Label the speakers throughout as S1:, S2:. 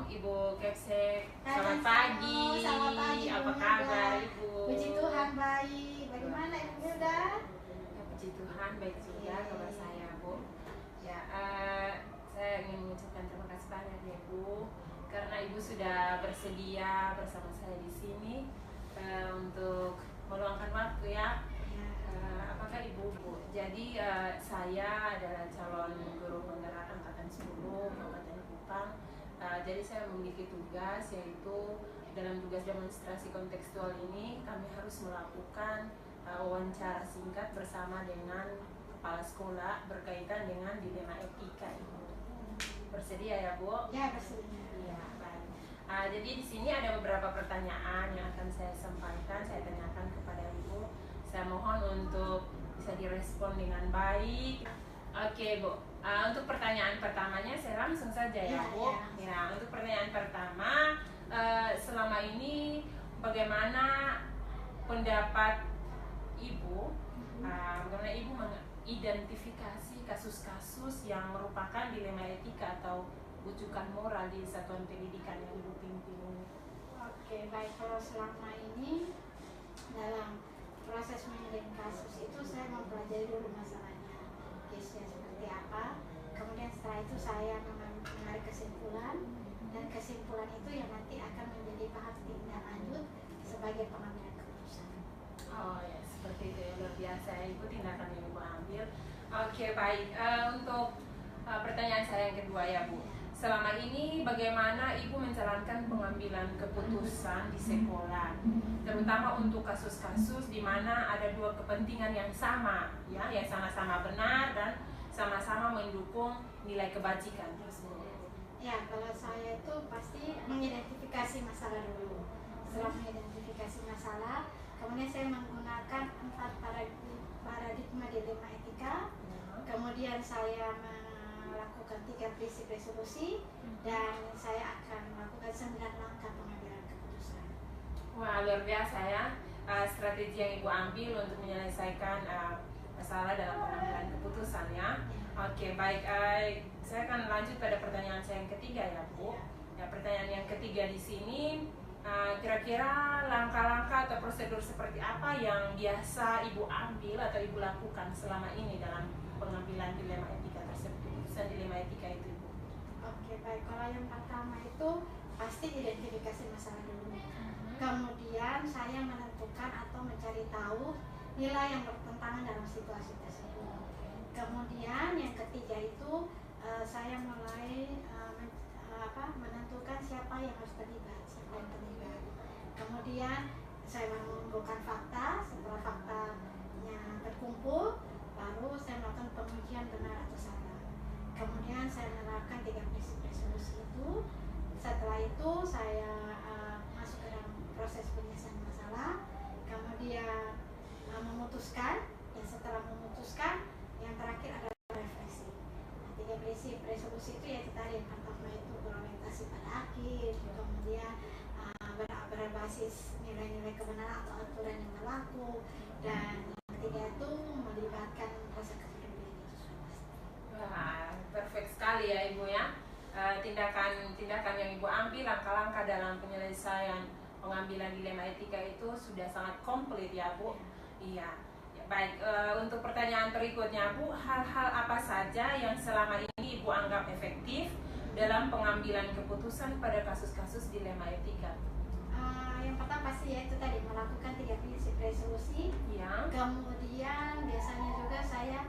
S1: Ibu Kepsek, selamat pagi.
S2: Selamat pagi.
S1: Apa kabar Ibu?
S2: Puji Tuhan baik. Bagaimana Ibu Milda?
S1: Ya, puji Tuhan baik juga kabar saya Bu. Ya, saya ingin mengucapkan terima kasih banyak ya Bu, karena Ibu sudah bersedia bersama saya di sini untuk meluangkan waktu ya. Apakah Ibu Bu? Jadi saya adalah calon guru penggerak angkatan 10 Kabupaten Kupang. Jadi saya memiliki tugas, yaitu dalam tugas demonstrasi kontekstual ini kami harus melakukan wawancara singkat bersama dengan kepala sekolah berkaitan dengan dilema etika. Bersedia ya Bu?
S2: Ya, bersedia.
S1: Iya, baik. Jadi di sini ada beberapa pertanyaan yang akan saya sampaikan, saya tanyakan kepada Ibu. Saya mohon untuk bisa direspon dengan baik. Oke Bu, untuk pertanyaan pertamanya saya langsung saja ya Bu. Ya, untuk pertanyaan pertama, selama ini bagaimana pendapat Ibu, bagaimana Ibu mengidentifikasi kasus-kasus yang merupakan dilema etika atau rujukan moral di satuan pendidikan yang Ibu pimpin ini?
S2: Oke, baik. Kalau selama ini dalam proses mengirim kasus itu saya mempelajari dulu masalahnya, case-nya seperti apa. Kemudian setelah itu saya menarik kesimpulan, dan kesimpulan itu yang nanti akan menjadi bahan tindak lanjut sebagai pengambilan keputusan.
S1: Oh ya, seperti itu ya, luar biasa ya Ibu tindakan yang Ibu ambil. Oke, baik. Untuk pertanyaan saya yang kedua ya Bu, selama ini bagaimana Ibu menjalankan pengambilan keputusan di sekolah, terutama untuk kasus-kasus di mana ada dua kepentingan yang sama, ya, yang sama-sama benar dan sama-sama mendukung nilai kebajikan tersebut?
S2: Ya, kalau saya itu pasti mengidentifikasi masalah dulu. Setelah mengidentifikasi masalah, kemudian saya menggunakan 4 paradigma dilema etika. Kemudian saya melakukan 3 prinsip resolusi, dan saya akan melakukan 9 langkah pengambilan keputusan.
S1: Wah, luar biasa ya strategi yang Ibu ambil untuk menyelesaikan masalah dalam pengambilan keputusan ya. Oke, baik. Saya akan lanjut pada pertanyaan saya yang ketiga ya Bu. Ya, pertanyaan yang ketiga di sini, kira-kira langkah-langkah atau prosedur seperti apa yang biasa Ibu ambil atau Ibu lakukan selama ini dalam pengambilan dilema etika tersebut, keputusan dilema etika itu Ibu?
S2: Oke, baik. Kalau yang pertama itu pasti identifikasi masalah dulu. Kemudian saya menentukan atau mencari tahu nilai yang bertentangan dalam situasi tersebut. Kemudian yang ketiga itu saya mulai menentukan siapa yang harus terlibat, siapa yang terlibat. Kemudian saya mengumpulkan fakta. Setelah faktanya terkumpul, baru saya melakukan pengujian benar atau salah. Kemudian saya menerapkan 3 prinsip resolusi itu. Setelah itu saya masuk ke dalam proses penyelesaian masalah. Kemudian memutuskan. Setelah memutuskan, yang terakhir adalah refleksi. 3 prinsip resolusi itu yaitu tadi yang pertama itu berorientasi pada hakim, kemudian berbasis nilai-nilai kebenaran atau aturan yang berlaku, dan yang ketiga itu melibatkan rasa kepedulian itu.
S1: Wah, perfect sekali ya Ibu ya. Tindakan yang Ibu ambil, langkah-langkah dalam penyelesaian pengambilan dilema etika itu sudah sangat komplit ya Bu. Iya. Ya, baik, untuk pertanyaan berikutnya Bu, hal-hal apa saja yang selama ini Ibu anggap efektif dalam pengambilan keputusan pada kasus-kasus dilema etika?
S2: Yang pertama pasti yaitu tadi melakukan 3 prinsip resolusi.
S1: Ya.
S2: Kemudian biasanya juga saya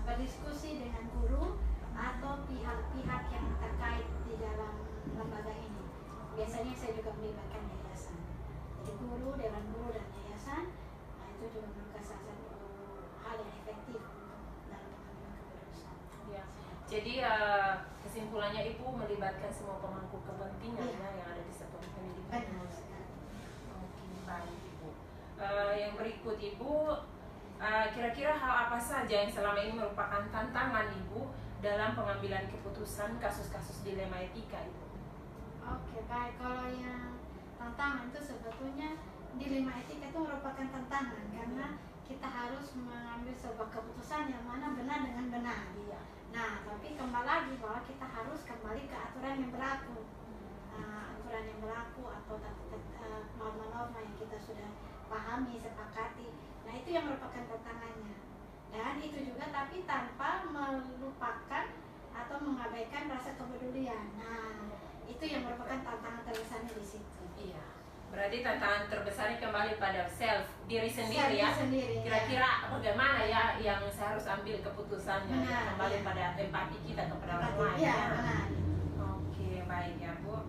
S2: berdiskusi dengan guru atau pihak-pihak yang terkait di dalam lembaga ini. Biasanya saya juga melibatkan yayasan. Jadi guru, dewan guru, dan yayasan, itu juga merupakan salah satu hal yang efektif dalam pengambilan keputusan.
S1: Ya. Jadi kesimpulannya Ibu melibatkan semua pemangku kepentingan yang ada di satuan pendidikan. Oke, baik Ibu. Yang berikut Ibu, kira-kira hal apa saja yang selama ini merupakan tantangan Ibu dalam pengambilan keputusan kasus-kasus dilema etika Ibu?
S2: Oke, baik. Kalau yang tantangan itu sebetulnya dilema etika itu merupakan tantangan karena kita harus mengambil sebuah keputusan yang mana benar dengan benar.
S1: Iya.
S2: Nah, tapi kembali lagi bahwa kita harus kembali ke aturan yang berlaku. Aturan yang berlaku atau norma-norma yang kita sudah pahami, sepakati. Nah, itu yang merupakan tantangannya. Dan itu juga tapi tanpa melupakan atau mengabaikan rasa kepedulian. Nah, itu yang merupakan tantangan terbesarnya di situ.
S1: Iya. Berarti tantangan terbesarnya kembali pada diri sendiri ya. Kira-kira bagaimana ya yang saya harus ambil keputusannya,
S2: benar,
S1: kembali
S2: iya.
S1: pada empati kita kepada orang lain.
S2: Iya,
S1: Ya.
S2: benar.
S1: Oke, baik ya Bu.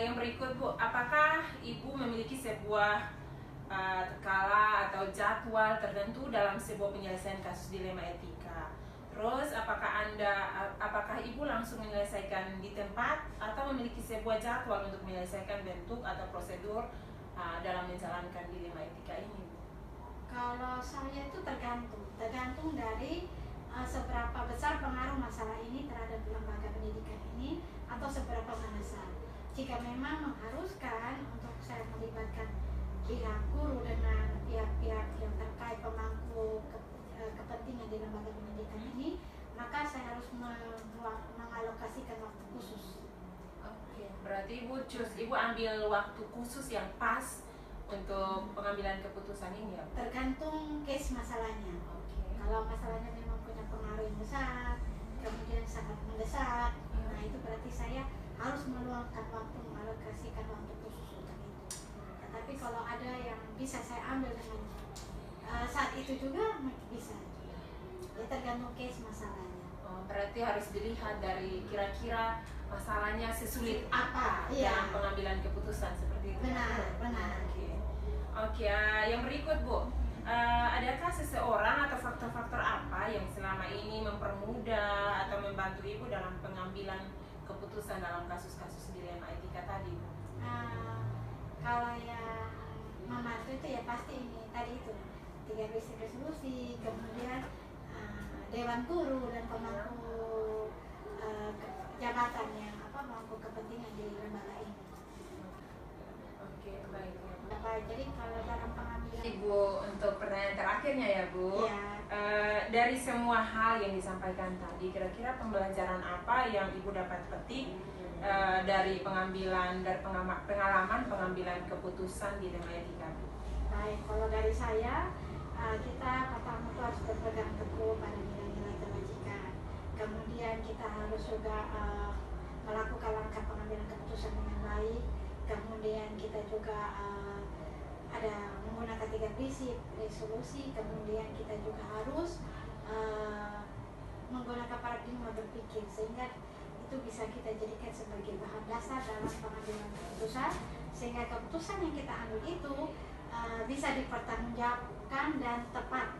S1: Yang berikut Bu, apakah Ibu memiliki sebuah skala atau jadwal tertentu dalam sebuah penyelesaian kasus dilema etika? Terus apakah Ibu langsung menyelesaikan di tempat atau memiliki sebuah jadwal untuk menyelesaikan bentuk atau prosedur dalam menjalankan dilema etika ini, Bu?
S2: Kalau saya itu tergantung dari seberapa besar pengaruh masalah ini terhadap lembaga pendidikan ini atau seberapa mendesak. Jika memang mengharuskan untuk saya melibatkan pihak guru dengan pihak-pihak yang terkait pemangku kepentingan di lembaga pendidikan ini, maka saya harus mengalokasikan waktu khusus.
S1: Oke, berarti Ibu ambil waktu khusus yang pas untuk pengambilan keputusan ini ya?
S2: Tergantung case masalahnya.
S1: Oke.
S2: Kalau masalahnya memang punya pengaruh yang besar, kemudian sangat mendesak, nah itu berarti saya harus meluangkan waktu, mengalokasikan waktu khusus untuk itu. Tapi kalau ada yang bisa saya ambil dengan saat itu juga bisa. Ya tergantung case masalahnya.
S1: Oh, berarti harus dilihat dari kira-kira masalahnya sesulit apa
S2: Iya.
S1: dalam pengambilan keputusan seperti itu.
S2: Benar.
S1: Oke, yang berikut Bu, adakah seseorang atau faktor-faktor apa yang selama ini mempermudah atau membantu Ibu dalam pengambilan keputusan dalam kasus-kasus dilema etika tadi, Bu?
S2: Kalau yang membantu itu ya pasti ini tadi itu 3 basic resolusi, kemudian dewan guru dan pemangku jabatan yang pemangku kepentingan di lembaga ini.
S1: Oke, baik ya, Bu.
S2: Jadi kalau dalam pengambilan
S1: Ibu, untuk pertanyaan terakhirnya ya Bu,
S2: ya,
S1: dari semua hal yang disampaikan tadi, kira-kira pembelajaran apa yang Ibu dapat petik dari pengalaman pengambilan keputusan di dilema etika?
S2: baik, kalau dari saya kita pertama itu harus berpegang teguh pada nilai-nilai kebajikan. Kemudian kita harus juga melakukan langkah pengambilan keputusan dengan baik. Kemudian kita juga ada menggunakan 3 prinsip resolusi. Kemudian kita juga harus menggunakan paradigma berpikir sehingga itu bisa kita jadikan sebagai bahan dasar dalam pengambilan keputusan, sehingga keputusan yang kita ambil itu bisa dipertanggungjawabkan dan tepat.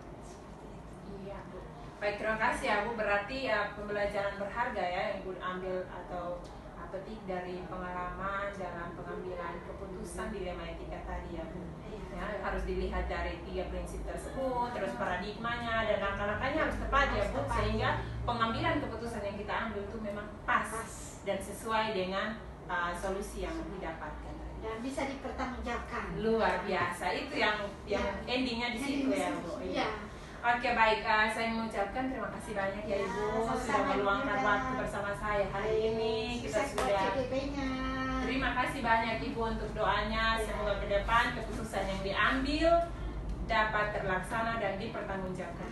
S1: Iya, Bu. Baik, terima kasih ya Bu. Berarti pembelajaran berharga ya yang Ibu ambil atau petik dari pengalaman dalam pengambilan keputusan dilema etika tadi ya Bu. Ya, harus dilihat dari 3 prinsip tersebut, terus paradigmanya dan langkah-langkahnya harus tepat ya Bu, sehingga pengambilan keputusan yang kita ambil itu memang pas dan sesuai dengan solusi yang didapatkan.
S2: Dan bisa dipertanggungjawabkan.
S1: Luar biasa, itu yang endingnya di situ ya Bu.
S2: Iya.
S1: Oke, baik, saya mengucapkan terima kasih banyak ya Ibu sudah meluangkan waktu bersama saya hari ini. Kita sudah terima kasih banyak Ibu untuk doanya. Semoga ke depan keputusan yang diambil dapat terlaksana dan dipertanggungjawabkan.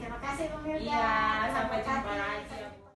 S2: Terima kasih Bu Milda.
S1: Iya, sampai jumpa lagi ya Bu.